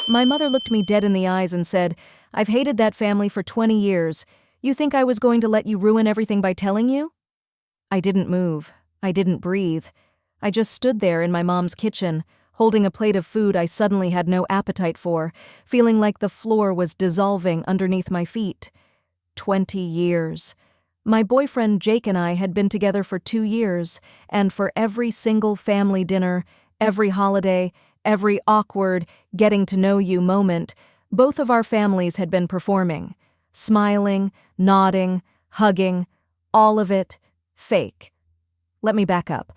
My mother looked me dead in the eyes and said, "I've hated that family for 20 years. You think I was going to let you ruin everything by telling you?" I didn't move. I didn't breathe. I just stood there in my mom's kitchen, holding a plate of food I suddenly had no appetite for, feeling like the floor was dissolving underneath my feet. 20 years. My boyfriend Jake and I had been together for 2 years, and for every single family dinner, every holiday, every awkward, getting-to-know-you moment, both of our families had been performing. Smiling, nodding, hugging, all of it fake. Let me back up.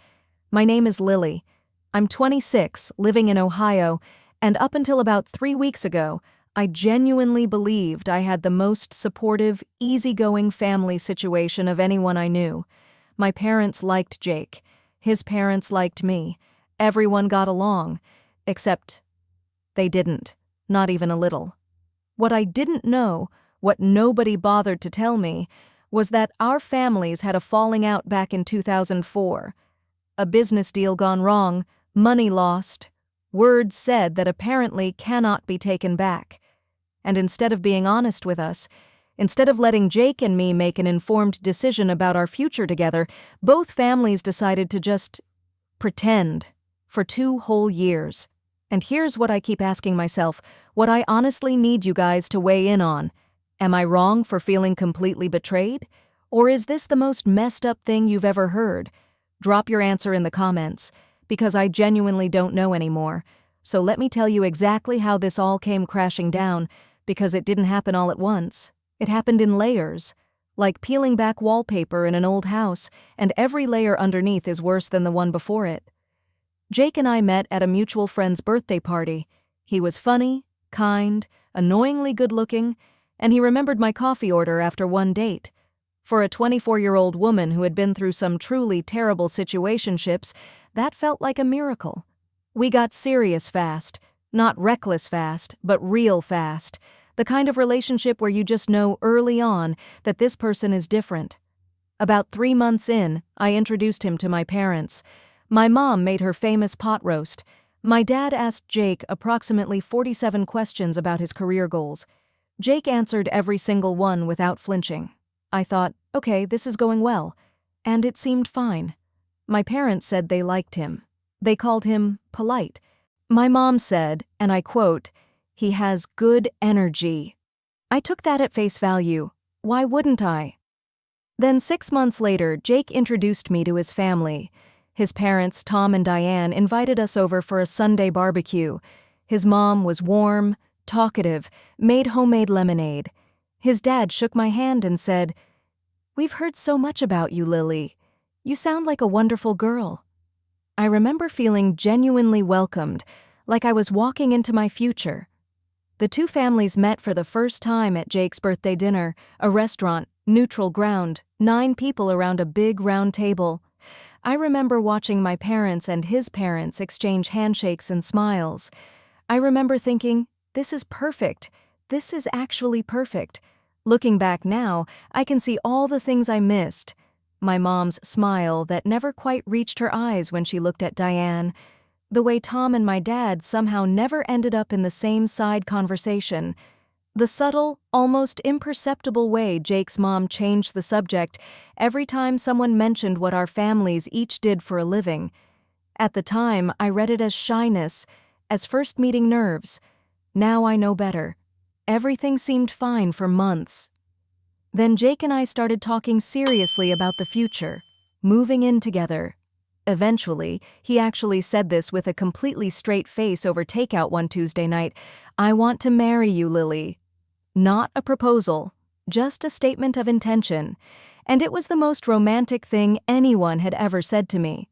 My name is Lily. I'm 26, living in Ohio, and up until about 3 weeks ago, I genuinely believed I had the most supportive, easygoing family situation of anyone I knew. My parents liked Jake. His parents liked me. Everyone got along. Except they didn't. Not even a little. What I didn't know, what nobody bothered to tell me, was that our families had a falling out back in 2004. A business deal gone wrong, money lost, word said that apparently cannot be taken back. And instead of being honest with us, instead of letting Jake and me make an informed decision about our future together, both families decided to just pretend for 2 whole years. And here's what I keep asking myself, what I honestly need you guys to weigh in on. Am I wrong for feeling completely betrayed? Or is this the most messed up thing you've ever heard? Drop your answer in the comments, because I genuinely don't know anymore. So let me tell you exactly how this all came crashing down, because it didn't happen all at once. It happened in layers, like peeling back wallpaper in an old house, and every layer underneath is worse than the one before it. Jake and I met at a mutual friend's birthday party. He was funny, kind, annoyingly good-looking, and he remembered my coffee order after one date. For a 24-year-old woman who had been through some truly terrible situationships, that felt like a miracle. We got serious fast. Not reckless fast, but real fast. The kind of relationship where you just know early on that this person is different. About 3 months in, I introduced him to my parents. My mom made her famous pot roast. My dad asked Jake approximately 47 questions about his career goals. Jake answered every single one without flinching. I thought, okay, this is going well. And it seemed fine. My parents said they liked him. They called him polite. My mom said, and I quote, "He has good energy." I took that at face value. Why wouldn't I? Then 6 months later, Jake introduced me to his family. His parents, Tom and Diane, invited us over for a Sunday barbecue. His mom was warm, talkative, made homemade lemonade. His dad shook my hand and said, "We've heard so much about you, Lily. You sound like a wonderful girl." I remember feeling genuinely welcomed, like I was walking into my future. The two families met for the first time at Jake's birthday dinner, a restaurant, neutral ground, 9 people around a big round table. I remember watching my parents and his parents exchange handshakes and smiles. I remember thinking, this is perfect. This is actually perfect. Looking back now, I can see all the things I missed. My mom's smile that never quite reached her eyes when she looked at Diane. The way Tom and my dad somehow never ended up in the same side conversation. The subtle, almost imperceptible way Jake's mom changed the subject every time someone mentioned what our families each did for a living. At the time, I read it as shyness, as first meeting nerves. Now I know better. Everything seemed fine for months. Then Jake and I started talking seriously about the future, moving in together. Eventually, he actually said this with a completely straight face over takeout one Tuesday night, "I want to marry you, Lily." Not a proposal, just a statement of intention, and it was the most romantic thing anyone had ever said to me.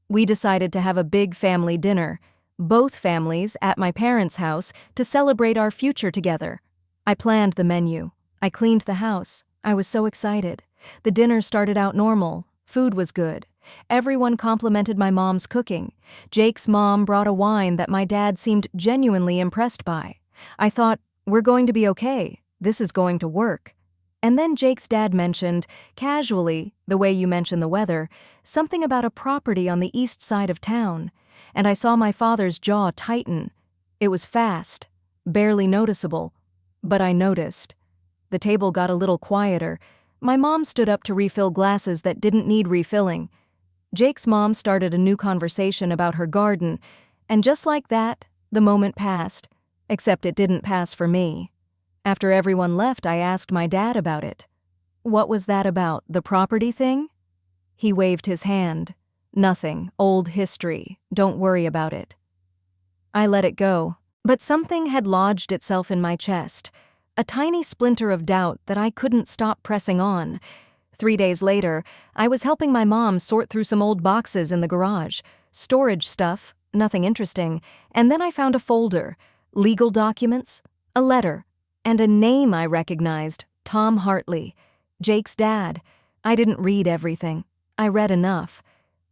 We decided to have a big family dinner, both families at my parents' house, to celebrate our future together. I planned the menu. I cleaned the house. I was so excited. The dinner started out normal. Food was good. Everyone complimented my mom's cooking. Jake's mom brought a wine that my dad seemed genuinely impressed by. I thought, we're going to be okay. This is going to work. And then Jake's dad mentioned, casually, the way you mention the weather, something about a property on the east side of town. And I saw my father's jaw tighten. It was fast. barely noticeable, but I noticed. The table got a little quieter. My mom stood up to refill glasses that didn't need refilling. Jake's mom started a new conversation about her garden, and just like that, the moment passed. Except it didn't pass for me. After everyone left, I asked my dad about it. What was that about, the property thing? He waved his hand. Nothing, old history, don't worry about it. I let it go, but something had lodged itself in my chest, a tiny splinter of doubt that I couldn't stop pressing on. 3 days later, I was helping my mom sort through some old boxes in the garage, storage stuff, nothing interesting, and then I found a folder, legal documents, a letter, and a name I recognized, Tom Hartley, Jake's dad. I didn't read everything. I read enough.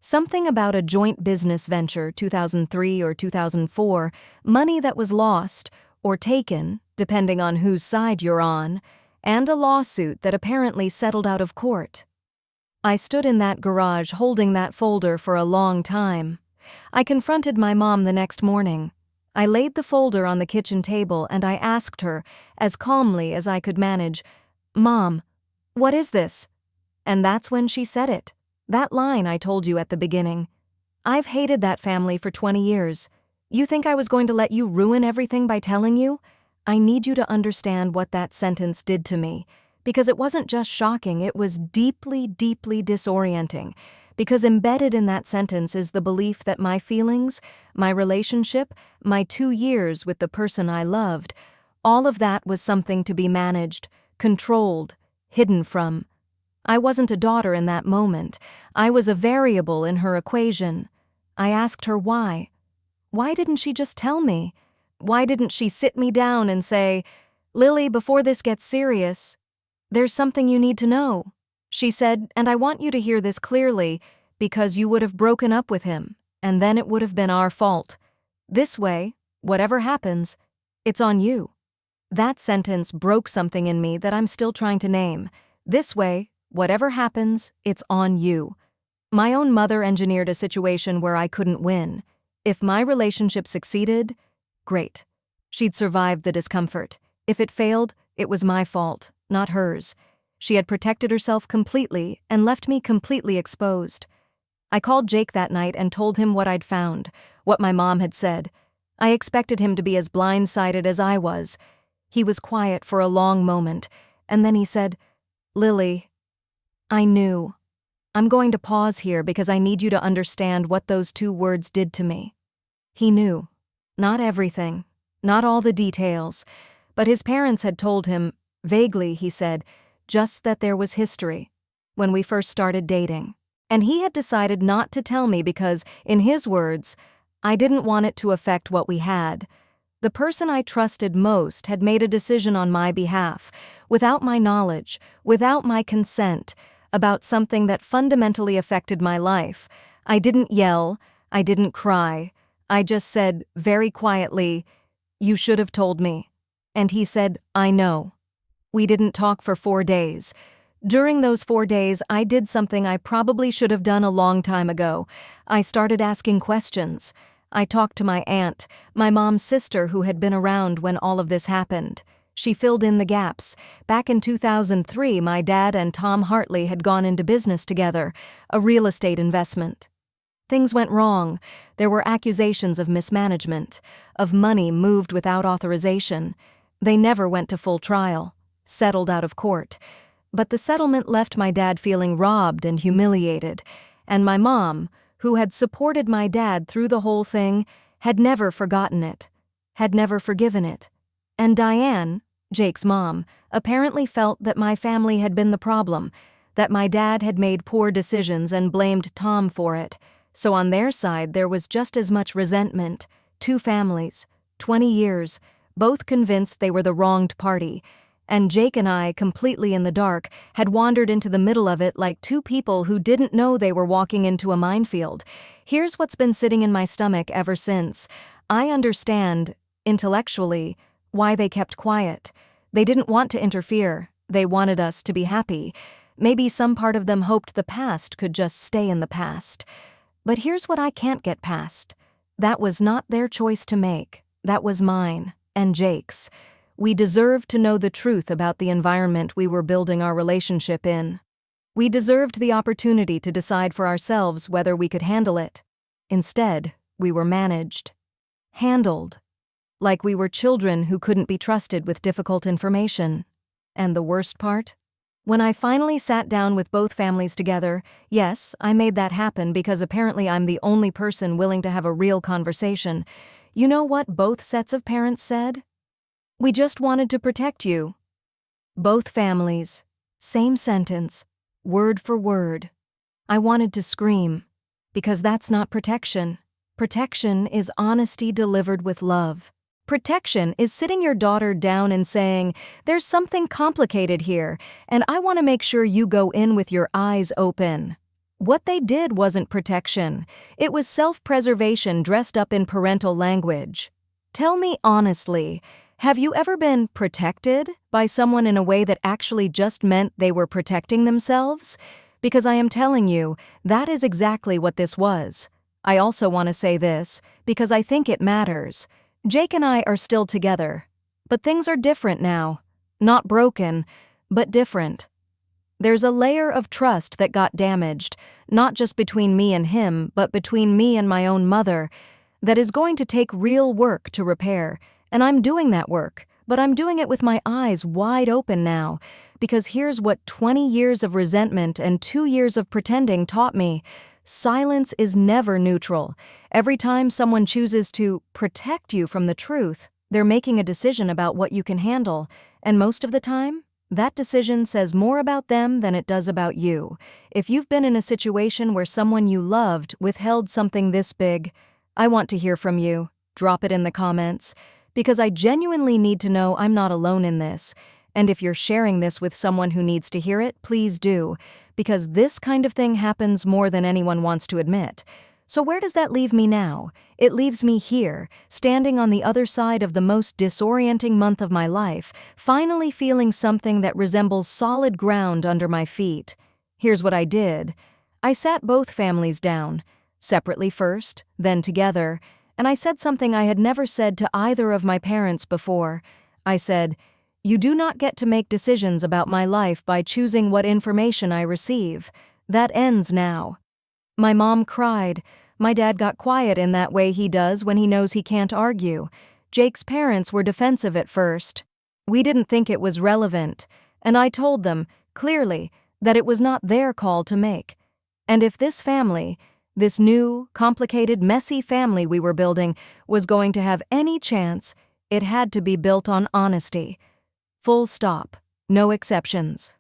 Something about a joint business venture, 2003 or 2004, money that was lost, or taken, depending on whose side you're on, and a lawsuit that apparently settled out of court. I stood in that garage holding that folder for a long time. I confronted my mom the next morning. I laid the folder on the kitchen table and I asked her, as calmly as I could manage, "Mom, what is this?" And that's when she said it. That line I told you at the beginning. "I've hated that family for 20 years. You think I was going to let you ruin everything by telling you? I need you to understand what that sentence did to me, because it wasn't just shocking, it was deeply, deeply disorienting, because embedded in that sentence is the belief that my feelings, my relationship, my 2 years with the person I loved, all of that was something to be managed, controlled, hidden from. I wasn't a daughter in that moment. I was a variable in her equation. I asked her why. Why didn't she just tell me? Why didn't she sit me down and say, "Lily, before this gets serious, there's something you need to know." She said, "And I want you to hear this clearly, because you would have broken up with him, and then it would have been our fault. This way, whatever happens, it's on you." That sentence broke something in me that I'm still trying to name. This way, whatever happens, it's on you. My own mother engineered a situation where I couldn't win. If my relationship succeeded, great. She'd survived the discomfort. If it failed, it was my fault, not hers. She had protected herself completely and left me completely exposed. I called Jake that night and told him what I'd found, what my mom had said. I expected him to be as blindsided as I was. He was quiet for a long moment, and then he said, "Lily, I knew. I'm going to pause here because I need you to understand what those 2 words did to me." He knew. Not everything, not all the details, but his parents had told him, vaguely, he said, just that there was history, when we first started dating. And he had decided not to tell me because, in his words, I didn't want it to affect what we had. The person I trusted most had made a decision on my behalf, without my knowledge, without my consent, about something that fundamentally affected my life. I didn't yell, I didn't cry. I just said, very quietly, "You should have told me." And he said, "I know." We didn't talk for 4 days. During those 4 days, I did something I probably should have done a long time ago. I started asking questions. I talked to my aunt, my mom's sister who had been around when all of this happened. She filled in the gaps. Back in 2003, my dad and Tom Hartley had gone into business together, a real estate investment. Things went wrong. There were accusations of mismanagement, of money moved without authorization. They never went to full trial, settled out of court. But the settlement left my dad feeling robbed and humiliated, and my mom, who had supported my dad through the whole thing, had never forgotten it, had never forgiven it. And Diane, Jake's mom, apparently felt that my family had been the problem, that my dad had made poor decisions and blamed Tom for it. So on their side, there was just as much resentment. 2 families, 20 years, both convinced they were the wronged party. And Jake and I, completely in the dark, had wandered into the middle of it like 2 people who didn't know they were walking into a minefield. Here's what's been sitting in my stomach ever since. I understand, intellectually, why they kept quiet. They didn't want to interfere. They wanted us to be happy. Maybe some part of them hoped the past could just stay in the past. But here's what I can't get past. That was not their choice to make. That was mine. and Jake's. We deserved to know the truth about the environment we were building our relationship in. We deserved the opportunity to decide for ourselves whether we could handle it. Instead, we were managed. Handled. Like we were children who couldn't be trusted with difficult information. And the worst part? When I finally sat down with both families together, yes, I made that happen because apparently I'm the only person willing to have a real conversation. You know what both sets of parents said? "We just wanted to protect you." Both families. Same sentence. Word for word. I wanted to scream. Because that's not protection. Protection is honesty delivered with love. Protection is sitting your daughter down and saying, "There's something complicated here, and I want to make sure you go in with your eyes open." What they did wasn't protection. It was self-preservation dressed up in parental language. Tell me honestly, have you ever been protected by someone in a way that actually just meant they were protecting themselves? Because I am telling you, that is exactly what this was. I also want to say this, because I think it matters. Jake and I are still together. But things are different now. Not broken, but different. There's a layer of trust that got damaged, not just between me and him, but between me and my own mother, that is going to take real work to repair. And I'm doing that work, but I'm doing it with my eyes wide open now, because here's what 20 years of resentment and 2 years of pretending taught me. Silence is never neutral. Every time someone chooses to protect you from the truth, they're making a decision about what you can handle, and most of the time, that decision says more about them than it does about you. If you've been in a situation where someone you loved withheld something this big, I want to hear from you. Drop it in the comments. Because I genuinely need to know I'm not alone in this. And if you're sharing this with someone who needs to hear it, please do. Because this kind of thing happens more than anyone wants to admit. So where does that leave me now? It leaves me here, standing on the other side of the most disorienting month of my life, finally feeling something that resembles solid ground under my feet. Here's what I did. I sat both families down, separately first, then together, and I said something I had never said to either of my parents before. I said, "You do not get to make decisions about my life by choosing what information I receive. That ends now." My mom cried. My dad got quiet in that way he does when he knows he can't argue. Jake's parents were defensive at first. We didn't think it was relevant, and I told them, clearly, that it was not their call to make. And if this family, this new, complicated, messy family we were building, was going to have any chance, it had to be built on honesty. Full stop. No exceptions.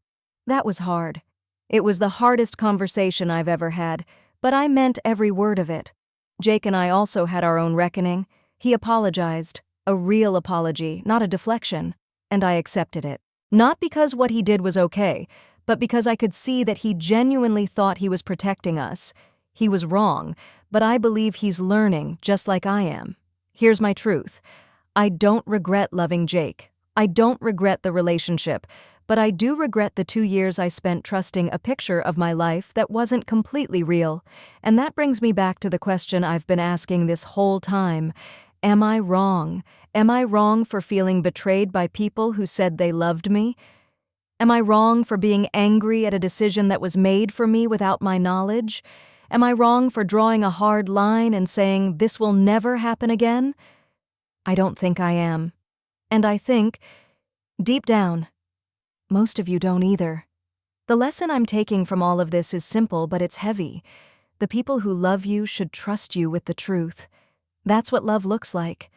That was hard. It was the hardest conversation I've ever had, but I meant every word of it. Jake and I also had our own reckoning. He apologized. A real apology, not a deflection. And I accepted it. Not because what he did was okay, but because I could see that he genuinely thought he was protecting us. He was wrong, but I believe he's learning just like I am. Here's my truth. I don't regret loving Jake. I don't regret the relationship, but I do regret the 2 years I spent trusting a picture of my life that wasn't completely real. And that brings me back to the question I've been asking this whole time. Am I wrong? Am I wrong for feeling betrayed by people who said they loved me? Am I wrong for being angry at a decision that was made for me without my knowledge? Am I wrong for drawing a hard line and saying this will never happen again? I don't think I am. And I think, deep down, most of you don't either. The lesson I'm taking from all of this is simple, but it's heavy. The people who love you should trust you with the truth. That's what love looks like.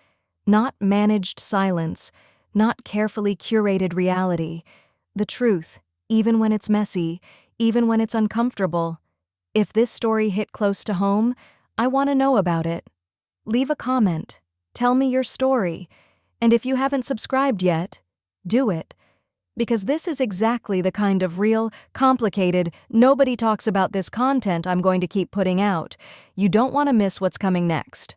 Not managed silence, not carefully curated reality. The truth, even when it's messy, even when it's uncomfortable. If this story hit close to home, I want to know about it. Leave a comment. Tell me your story. And if you haven't subscribed yet, do it. Because this is exactly the kind of real, complicated, nobody talks about this content I'm going to keep putting out. You don't want to miss what's coming next.